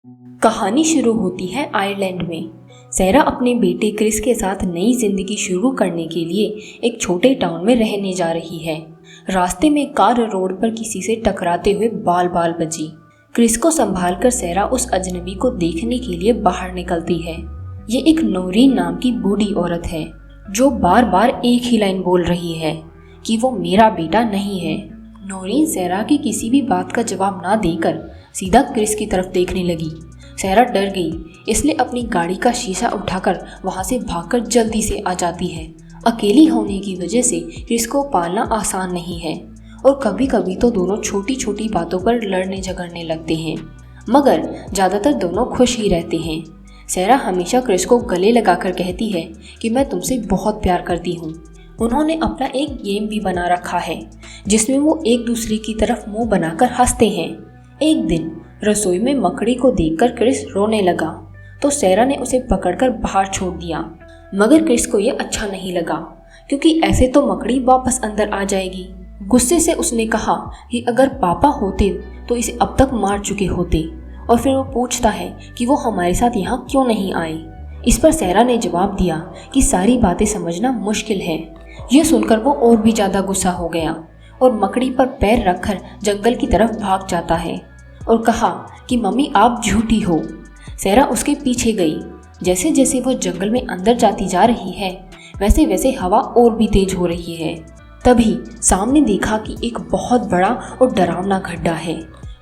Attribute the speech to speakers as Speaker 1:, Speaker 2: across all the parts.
Speaker 1: कहानी शुरू होती है आयरलैंड में। सेरा अपने बेटे क्रिस के साथ नई जिंदगी शुरू करने के लिए एक छोटे टाउन में रहने जा रही है। रास्ते में कार रोड पर किसी से टकराते हुए बाल बाल बची। क्रिस को संभालकर सेरा उस अजनबी को देखने के लिए बाहर निकलती है। ये एक नोरीन नाम की बूढ़ी औरत है जो बार बार एक ही लाइन बोल रही है कि वो मेरा बेटा नहीं है। नोरीन सेरा की किसी भी बात का जवाब ना देकर सीधा क्रिस की तरफ देखने लगी। सेरा डर गई, इसलिए अपनी गाड़ी का शीशा उठाकर वहां से भागकर जल्दी से आ जाती है। अकेली होने की वजह से क्रिस को पालना आसान नहीं है और कभी कभी तो दोनों छोटी छोटी बातों पर लड़ने झगड़ने लगते हैं, मगर ज़्यादातर दोनों खुश ही रहते हैं। सेरा हमेशा क्रिस को गले लगाकर कहती है कि मैं तुमसे बहुत प्यार करती हूँ। उन्होंने अपना एक गेम भी बना रखा है जिसमें वो एक दूसरे की तरफ मुंह बनाकर हंसते हैं। एक दिन रसोई में मकड़ी को देखकर क्रिस रोने लगा तो सेरा ने उसे पकड़कर बाहर छोड़ दिया, मगर क्रिस को यह अच्छा नहीं लगा क्योंकि ऐसे तो मकड़ी वापस अंदर आ जाएगी। गुस्से से उसने कहा कि अगर पापा होते तो इसे अब तक मार चुके होते, और फिर वो पूछता है कि वो हमारे साथ यहाँ क्यों नहीं आए। इस पर सेरा ने जवाब दिया कि सारी बातें समझना मुश्किल है। यह सुनकर वो और भी ज़्यादा गुस्सा हो गया और मकड़ी पर पैर रखकर जंगल की तरफ भाग जाता है और कहा कि मम्मी आप झूठी हो। सेरा उसके पीछे गई। जैसे जैसे वो जंगल में अंदर जाती जा रही है वैसे वैसे हवा और भी तेज हो रही है। तभी सामने देखा कि एक बहुत बड़ा और डरावना गड्ढा है।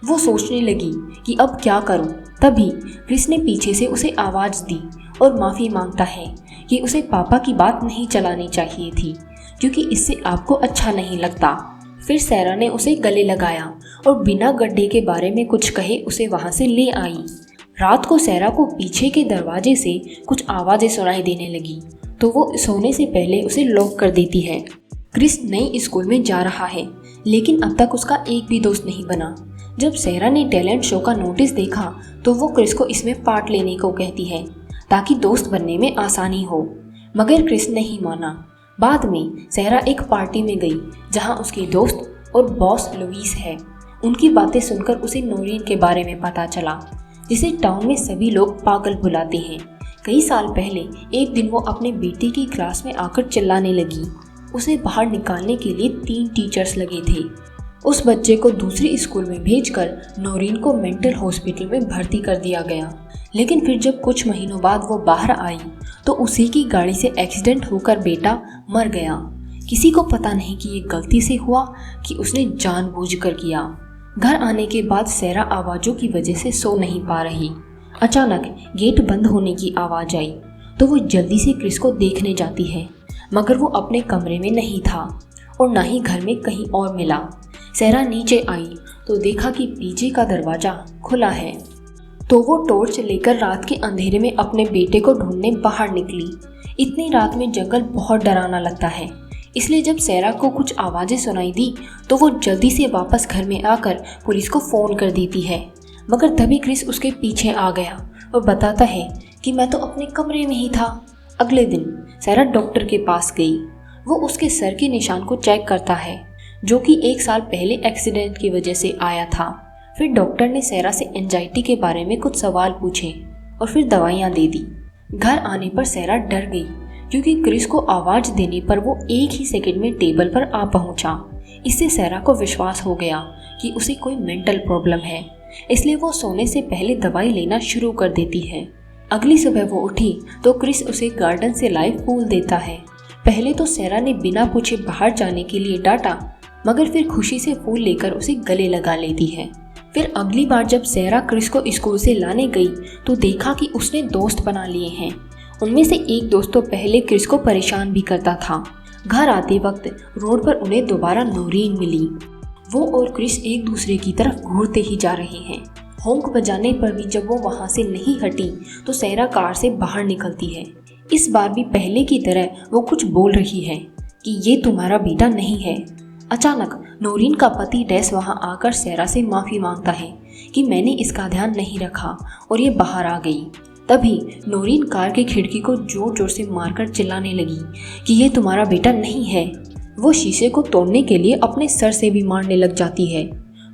Speaker 1: वो सोचने लगी कि अब क्या करूं। तभी क्रिस ने पीछे से उसे आवाज़ दी और माफ़ी मांगता है कि उसे पापा की बात नहीं चलानी चाहिए थी क्योंकि इससे आपको अच्छा नहीं लगता। फिर सेरा ने उसे गले लगाया और बिना गड्ढे के बारे में कुछ कहे उसे वहां से ले आई। रात को सेरा को पीछे के दरवाजे से कुछ आवाज़ें सुनाई देने लगी तो वो सोने से पहले उसे लॉक कर देती है। क्रिस नई स्कूल में जा रहा है लेकिन अब तक उसका एक भी दोस्त नहीं बना। जब सेरा ने टैलेंट शो का नोटिस देखा तो वो क्रिस को इसमें पार्ट लेने को कहती है ताकि दोस्त बनने में आसानी हो, मगर क्रिस नहीं माना। बाद में सेरा एक पार्टी में गई जहां उसके दोस्त और बॉस लुइस है। उनकी बातें सुनकर उसे नोरीन के बारे में पता चला जिसे टाउन में सभी लोग पागल बुलाते हैं। कई साल पहले एक दिन वो अपने बेटे की क्लास में आकर चिल्लाने लगी। उसे बाहर निकालने के लिए 3 टीचर्स लगे थे। उस बच्चे को दूसरी स्कूल में भेजकर नोरीन को मेंटल हॉस्पिटल में भर्ती कर दिया गया, लेकिन फिर जब कुछ महीनों बाद वो बाहर आई तो उसी की गाड़ी से एक्सीडेंट होकर बेटा मर गया। किसी को पता नहीं कि ये गलती से हुआ कि उसने जानबूझकर किया। घर आने के बाद सेरा आवाज़ों की वजह से सो नहीं पा रही। अचानक गेट बंद होने की आवाज़ आई तो वो जल्दी से क्रिस को देखने जाती है, मगर वो अपने कमरे में नहीं था और ना ही घर में कहीं और मिला। सेरा नीचे आई तो देखा कि पीछे का दरवाज़ा खुला है तो वो टॉर्च लेकर रात के अंधेरे में अपने बेटे को ढूंढने बाहर निकली। इतनी रात में जंगल बहुत डरावना लगता है, इसलिए जब सेरा को कुछ आवाज़ें सुनाई दी तो वो जल्दी से वापस घर में आकर पुलिस को फ़ोन कर देती है, मगर तभी क्रिस उसके पीछे आ गया और बताता है कि मैं तो अपने कमरे में ही था। अगले दिन सेरा डॉक्टर के पास गई। वो उसके सर के निशान को चेक करता है जो कि 1 साल पहले एक्सीडेंट की वजह से आया था। फिर डॉक्टर ने सेरा से एंजाइटी के बारे में कुछ सवाल पूछे और फिर दवाइयाँ दे दी। घर आने पर सेरा डर गई क्योंकि क्रिस को आवाज़ देने पर वो एक ही सेकंड में टेबल पर आ पहुंचा। इससे सेरा को विश्वास हो गया कि उसे कोई मेंटल प्रॉब्लम है, इसलिए वो सोने से पहले दवाई लेना शुरू कर देती है। अगली सुबह वो उठी तो क्रिस उसे गार्डन से लाए फूल देता है। पहले तो सेरा ने बिना पूछे बाहर जाने के लिए डांटा, मगर फिर खुशी से फूल लेकर उसे गले लगा लेती है। फिर अगली बार जब सेरा क्रिस को स्कूल से लाने गई तो देखा कि उसने दोस्त बना लिए हैं। उनमें से एक दोस्त तो पहले क्रिस को परेशान भी करता था। घर आते वक्त रोड पर उन्हें दोबारा नोरीन मिली। वो और क्रिस एक दूसरे की तरफ घूरते ही जा रहे हैं। होंक बजाने पर भी जब वो वहाँ से नहीं हटी तो सेरा कार से बाहर निकलती है। इस बार भी पहले की तरह वो कुछ बोल रही है कि ये तुम्हारा बेटा नहीं है। अचानक नोरीन का पति डैस वहां आकर सेरा से माफ़ी मांगता है कि मैंने इसका ध्यान नहीं रखा और ये बाहर आ गई। तभी नोरीन कार की खिड़की को जोर जोर से मारकर चिल्लाने लगी कि ये तुम्हारा बेटा नहीं है। वो शीशे को तोड़ने के लिए अपने सर से भी मारने लग जाती है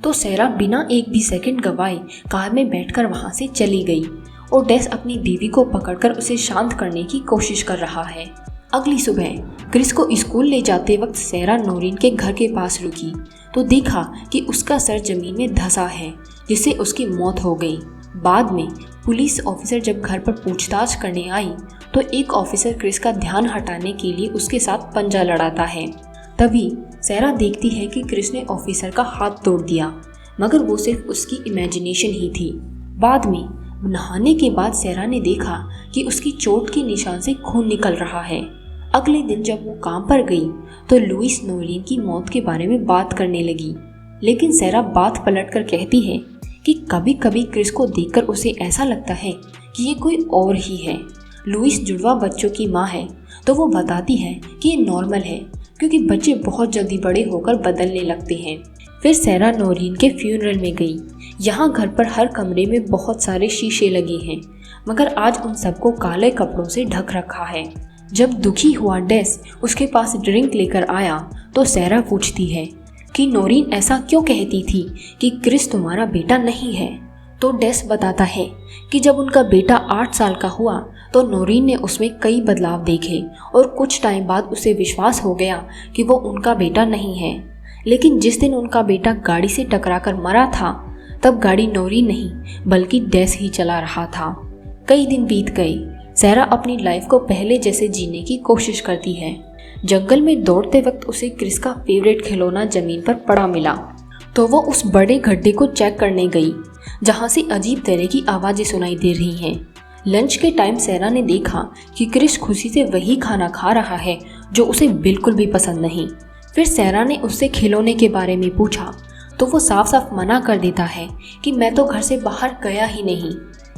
Speaker 1: तो सैरा बिना एक भी सेकंड गवाए कार में बैठकर वहां से चली गई और डेस अपनी बीवी को पकड़कर उसे शांत करने की कोशिश कर रहा है। अगली सुबह क्रिस को स्कूल ले जाते वक्त सैरा नोरीन के घर के पास रुकी तो देखा कि उसका सर जमीन में धंसा है, जिससे उसकी मौत हो गई। बाद में पुलिस ऑफिसर जब घर पर पूछताछ करने आई तो एक ऑफिसर क्रिस का ध्यान हटाने के लिए उसके साथ पंजा लड़ाता है। तभी सैरा देखती है कि क्रिस ने ऑफिसर का हाथ तोड़ दिया, मगर वो सिर्फ उसकी इमेजिनेशन ही थी। बाद में नहाने के बाद सैरा ने देखा कि उसकी चोट के निशान से खून निकल रहा है। अगले दिन जब वो काम पर गई तो लुइस नोरीन की मौत के बारे में बात करने लगी, लेकिन सैरा बात पलटकर कहती है कि कभी कभी क्रिस को देखकर उसे ऐसा लगता है कि ये कोई और ही है। लुइस जुड़वा बच्चों की माँ है तो वो बताती है कि ये नॉर्मल है क्योंकि बच्चे बहुत जल्दी बड़े होकर बदलने लगते हैं। फिर सैरा नोरीन के फ्यूनरल में गई। यहाँ घर पर हर कमरे में बहुत सारे शीशे लगे हैं, मगर आज उन सबको काले कपड़ों से ढक रखा है। जब दुखी हुआ डेस उसके पास ड्रिंक लेकर आया तो सैरा पूछती है कि नोरीन ऐसा क्यों कहती थी कि क्रिस तुम्हारा बेटा नहीं है। तो डेस बताता है कि जब उनका बेटा 8 साल का हुआ तो नोरीन ने उसमें कई बदलाव देखे और कुछ टाइम बाद उसे विश्वास हो गया कि वो उनका बेटा नहीं है। लेकिन जिस दिन उनका बेटा गाड़ी से टकराकर मरा था तब गाड़ी नोरीन नहीं बल्कि डेस ही चला रहा था। कई दिन बीत गए। सैरा अपनी लाइफ को पहले जैसे जीने की कोशिश करती है। जंगल में दौड़ते वक्त उसे क्रिस का फेवरेट खिलौना जमीन पर पड़ा मिला तो वो उस बड़े गड्ढे को चेक करने गई जहां से अजीब तरह की आवाजें सुनाई दे रही हैं। लंच के टाइम सैरा ने देखा कि क्रिस खुशी से वही खाना खा रहा है जो उसे बिल्कुल भी पसंद नहीं। फिर सैरा ने उससे खिलौने के बारे में पूछा तो वो साफ साफ मना कर देता है कि मैं तो घर से बाहर गया ही नहीं।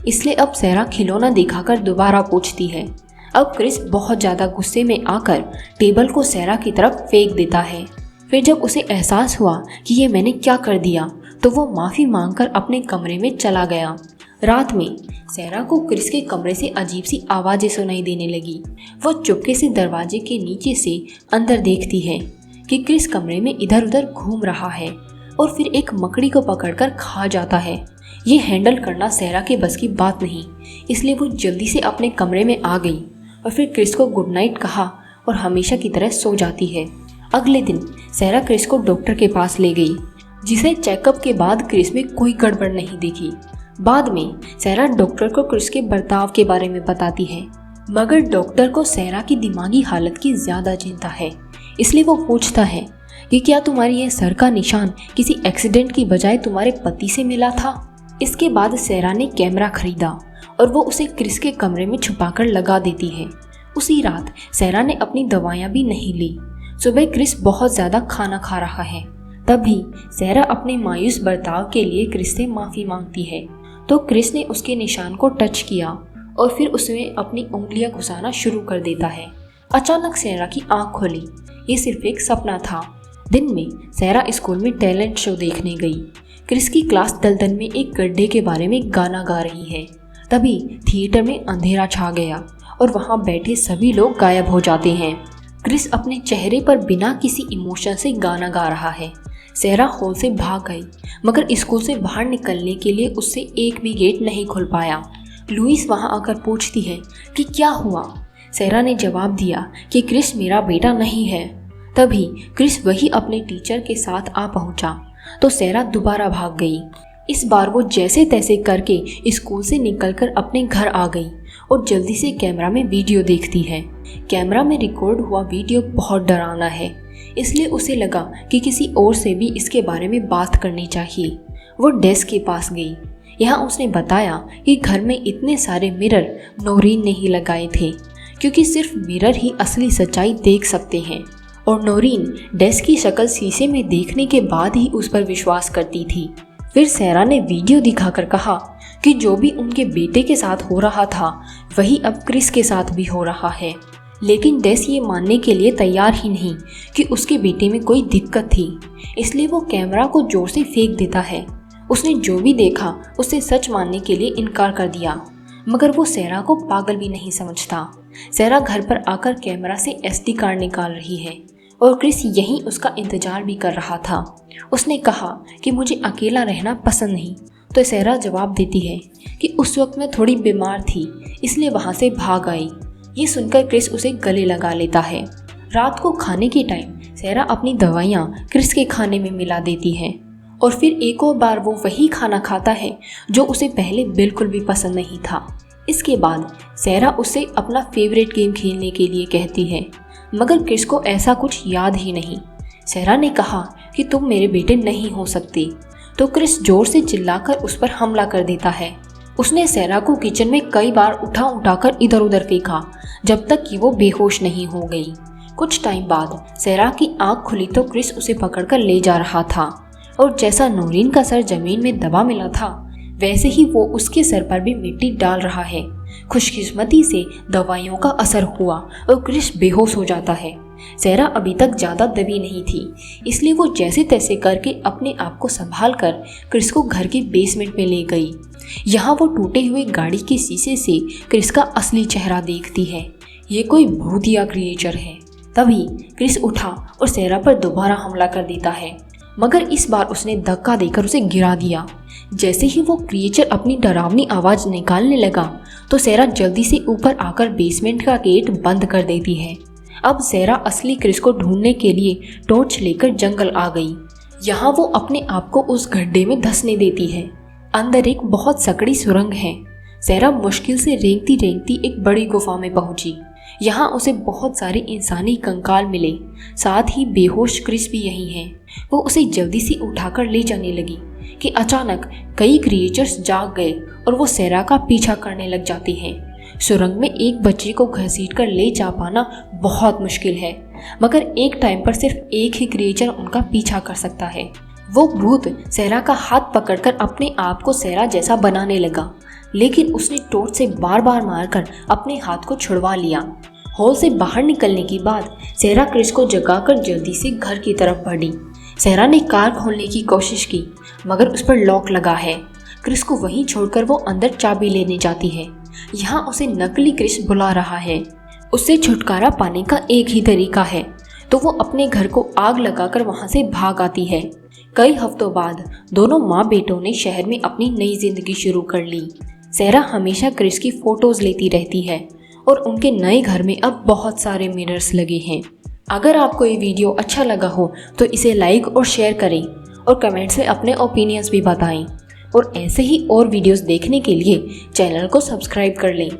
Speaker 1: इसलिए अब सैरा खिलौना दिखाकर दोबारा पूछती है। अब क्रिस बहुत ज़्यादा गुस्से में आकर टेबल को सैरा की तरफ फेंक देता है। फिर जब उसे एहसास हुआ कि ये मैंने क्या कर दिया तो वो माफ़ी मांगकर अपने कमरे में चला गया। रात में सैरा को क्रिस के कमरे से अजीब सी आवाज़ें सुनाई देने लगी। वो चुपके से दरवाजे के नीचे से अंदर देखती है कि क्रिस कमरे में इधर उधर घूम रहा है और फिर एक मकड़ी को पकड़कर खा जाता है। ये हैंडल करना सैरा के बस की बात नहीं, इसलिए वो जल्दी से अपने कमरे में आ गई और फिर क्रिस को गुड नाइट कहा और हमेशा की तरह सो जाती है। अगले दिन सैरा क्रिस को डॉक्टर के पास ले गई, जिसे चेकअप के बाद क्रिस में कोई गड़बड़ नहीं दिखी। बाद में सैरा डॉक्टर को क्रिस के बर्ताव के बारे में बताती है, मगर डॉक्टर को सैरा की दिमागी हालत की ज़्यादा चिंता है। इसलिए वो पूछता है कि क्या तुम्हारी ये सर का निशान किसी एक्सीडेंट की बजाय तुम्हारे पति से मिला था। इसके बाद सैरा ने कैमरा खरीदा और वो उसे क्रिस के कमरे में छुपाकर लगा देती है। उसी रात सैरा ने अपनी दवाइयाँ भी नहीं ली। सुबह क्रिस बहुत ज़्यादा खाना खा रहा है। तभी सैरा अपने मायूस बर्ताव के लिए क्रिस से माफ़ी मांगती है तो क्रिस ने उसके निशान को टच किया और फिर उसमें अपनी उंगलियां घुसाना शुरू कर देता है। अचानक सैरा की आंख खुली। ये सिर्फ एक सपना था। दिन में सैरा स्कूल में टैलेंट शो देखने गई। क्रिस की क्लास दलदल में एक गड्ढे के बारे में गाना गा रही है। तभी थिएटर में अंधेरा छा गया और वहाँ बैठे सभी लोग गायब हो जाते हैं। क्रिस अपने चेहरे पर बिना किसी इमोशन से गाना गा रहा है। सैरा हॉल से भाग गई, मगर स्कूल से बाहर निकलने के लिए उससे एक भी गेट नहीं खुल पाया। लुइस वहाँ आकर पूछती है कि क्या हुआ। सैरा ने जवाब दिया कि क्रिस मेरा बेटा नहीं है। तभी क्रिस वही अपने टीचर के साथ आ पहुँचा तो सैरा दोबारा भाग गई। इस बार वो जैसे तैसे करके स्कूल से निकलकर अपने घर आ गई और जल्दी से कैमरा में वीडियो देखती है। कैमरा में रिकॉर्ड हुआ वीडियो बहुत डरावना है, इसलिए उसे लगा कि किसी और से भी इसके बारे में बात करनी चाहिए। वो डेस्क के पास गई। यहाँ उसने बताया कि घर में इतने सारे मिरर नोरीन ने ही लगाए थे, क्योंकि सिर्फ मिरर ही असली सच्चाई देख सकते हैं और नोरीन डेस्क की शक्ल शीशे में देखने के बाद ही उस पर विश्वास करती थी। फिर सैरा ने वीडियो दिखाकर कहा कि जो भी उनके बेटे के साथ हो रहा था वही अब क्रिस के साथ भी हो रहा है। लेकिन डेस ये मानने के लिए तैयार ही नहीं कि उसके बेटे में कोई दिक्कत थी, इसलिए वो कैमरा को जोर से फेंक देता है। उसने जो भी देखा उसे सच मानने के लिए इनकार कर दिया, मगर वो सैरा को पागल भी नहीं समझता। सैरा घर पर आकर कैमरा से SD कार्ड निकाल रही है। और क्रिस यहीं उसका इंतजार भी कर रहा था। उसने कहा कि मुझे अकेला रहना पसंद नहीं, तो सैरा जवाब देती है कि उस वक्त मैं थोड़ी बीमार थी इसलिए वहाँ से भाग आई। ये सुनकर क्रिस उसे गले लगा लेता है। रात को खाने के टाइम सैरा अपनी दवाइयाँ क्रिस के खाने में मिला देती है और फिर एक और बार वो वही खाना खाता है जो उसे पहले बिल्कुल भी पसंद नहीं था। इसके बाद सैरा उसे अपना फेवरेट गेम खेलने के लिए कहती है, मगर क्रिस को ऐसा कुछ याद ही नहीं। सैरा ने कहा कि तुम मेरे बेटे नहीं हो सकते, तो क्रिस जोर से चिल्लाकर उस पर हमला कर देता है। उसने सैरा को किचन में कई बार उठाकर इधर उधर फेंका जब तक कि वो बेहोश नहीं हो गई। कुछ टाइम बाद सैरा की आंख खुली तो क्रिस उसे पकड़कर ले जा रहा था और जैसा नूरीन का सर जमीन में दबा मिला था वैसे ही वो उसके सर पर भी मिट्टी डाल रहा है। खुशकिस्मती से दवाइयों का असर हुआ और क्रिस बेहोश हो जाता है। सैरा अभी तक ज़्यादा दबी नहीं थी, इसलिए वो जैसे तैसे करके अपने आप को संभाल कर क्रिस को घर के बेसमेंट में ले गई। यहाँ वो टूटे हुए गाड़ी के शीशे से क्रिस का असली चेहरा देखती है। ये कोई भूतिया क्रिएचर है। तभी क्रिस उठा और सैरा पर दोबारा हमला कर देता है, मगर इस बार उसने धक्का देकर उसे गिरा दिया। जैसे ही वो क्रिएचर अपनी डरावनी आवाज़ निकालने लगा तो सैरा जल्दी से ऊपर आकर बेसमेंट का गेट बंद कर देती है। अब सैरा असली क्रिस को ढूंढने के लिए टॉर्च लेकर जंगल आ गई। यहाँ वो अपने आप को उस गड्ढे में धंसने देती है। अंदर एक बहुत सकड़ी सुरंग है। सैरा मुश्किल से रेंगती रेंगती एक बड़ी गुफा में पहुंची। यहाँ उसे बहुत सारे इंसानी कंकाल मिले, साथ ही बेहोश क्रिस भी यहीं है। वो उसे जल्दी से उठाकर ले जाने लगी कि अचानक कई क्रिएचर्स जाग गए और वो सैरा का पीछा करने लग जाते हैं। सुरंग में एक बच्चे को घसीटकर ले जा पाना बहुत मुश्किल है, मगर एक टाइम पर सिर्फ एक ही क्रिएचर उनका पीछा कर सकता है। वो भूत सैरा का हाथ पकड़कर अपने आप को सैरा जैसा बनाने लगा, लेकिन उसने टॉर्च से बार बार मारकर अपने हाथ को छुड़वा लिया। हॉल से बाहर निकलने के बाद सैरा क्रिस को जगाकर जल्दी से घर की तरफ बढ़ी। सैरा ने कार खोलने की कोशिश की, मगर उस पर लॉक लगा है। क्रिस को वहीं छोड़कर वो अंदर चाबी लेने जाती है। यहाँ उसे नकली क्रिस बुला रहा है। उससे छुटकारा पाने का एक ही तरीका है, तो वो अपने घर को आग लगाकर वहाँ से भाग आती है। कई हफ्तों बाद दोनों माँ बेटों ने शहर में अपनी नई जिंदगी शुरू कर ली। सैरा हमेशा क्रिस की फोटोज लेती रहती है और उनके नए घर में अब बहुत सारे मिरर्स लगे हैं। अगर आपको ये वीडियो अच्छा लगा हो तो इसे लाइक और शेयर करें और कमेंट्स में अपने ओपिनियंस भी बताएं। और ऐसे ही और वीडियोस देखने के लिए चैनल को सब्सक्राइब कर लें।